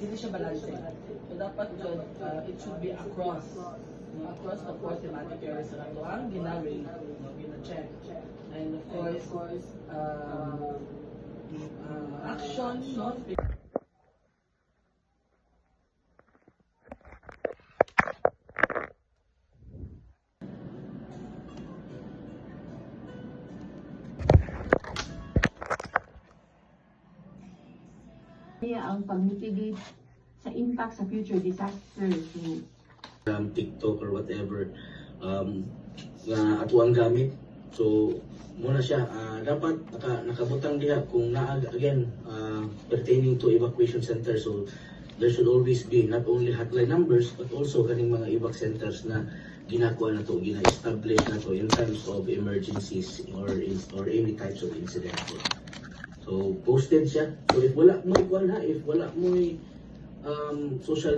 hindi siya balance. So dapat yun, it should be across the four thematic areas na ito ang ginarate, gina-check. And of course, action, no? Ang pag-mitigate sa impact sa future disasters. TikTok or whatever na ato ang gamit. So muna siya dapat nakabutang diha kung again pertaining to evacuation center. So there should always be not only hotline numbers but also kaning mga evac centers na ginakuha na to, gina-establish na to in times of emergencies or any types of incident. So posted siya. So if wala mo social